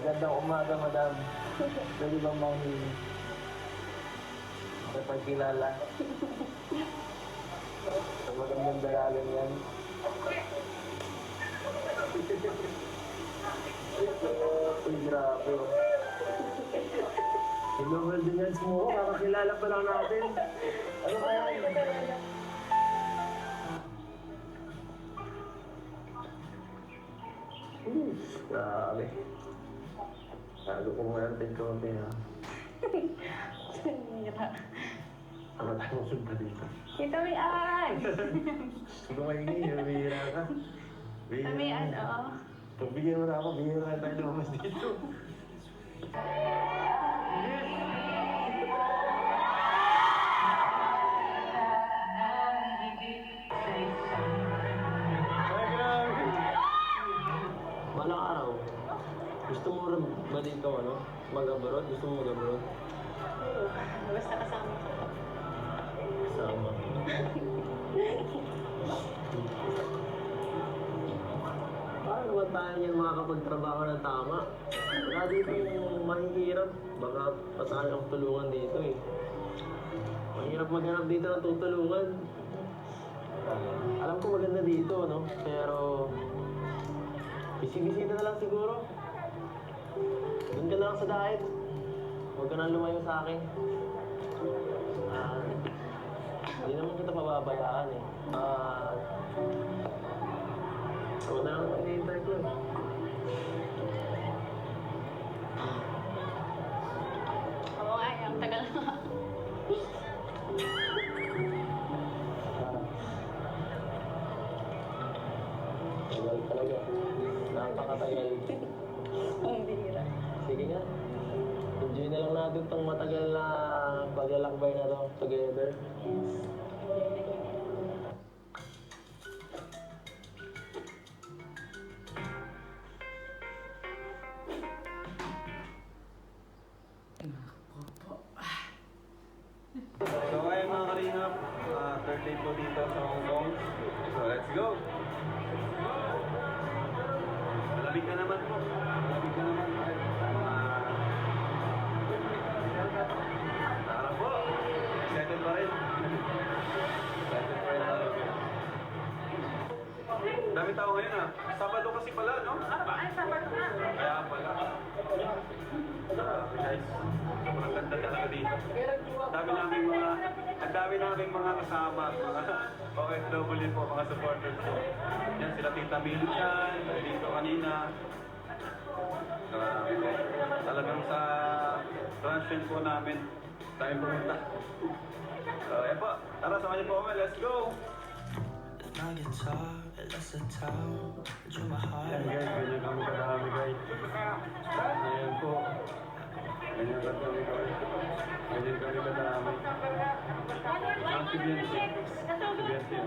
Magandang umaga, madam. Pwede bang manghili? Sa pagkilala. Sa magandang dalagan yan. Uy, grabe. Inuwal din yan mo. Kakakilala pa lang natin. Ano kaya yun? Grabe. Sago ko mo yung konti ha. Sinira. Ano tayo sunod dito? Kita may an! Kung maingay, bihira ka. Kami ano? Pagbigyan mo na ako, bihira tayo lumabas dito. Balang araw, gusto mo rin ba dito, ano? Mag-abroad? Gusto mo mag-abroad? Oo. Basta kasama ko. Sama. Paano ba tayo yan makakapagtrabaho ng tama? Wala dito yung mahihirap. Baka pasahan ang tulungan dito eh. Mahirap maghanap dito ng tutulungan. Alam ko maganda dito, no? Pero bisi-bisita na lang siguro. Doon ka na lang sa diet. Huwag ka na lumayo sa akin. Hindi naman kita pababayaan eh. Ako na lang ang hinihintay ko eh. Oo nga, ang tagal na. Tagal talaga. Napakatagal. Ang bihira. Sige nga. Enjoy na lang natin itong matagal na paglalakbay na to together. So ngayon mga kalingap, third day po dito sa Hong Kong. So let's go! Malamig na naman po. Malamig na naman. Tara po! Excited pa rin. Excited pa rin tayo. Dami tao ngayon ah. Sabado kasi pala, no? Ay, Sabado na. Kaya pala. Guys, sobrang ganda talaga dito. Ang dami naming mga kasama, mga OFW po, mga supporters po. Yan, sila Tita Mil dyan, dito kanina. Talagang sa transient po namin, tayo pumunta. So, yan po. Tara, samahan niyo po kami. Let's go! My guitar, it lost the town. Drew my heart. Yan guys, ganyan kami kadami guys. Ayan po. Ganyan kami guys. Ganyan kami kadami. Ang si Biancy. Si Biancy.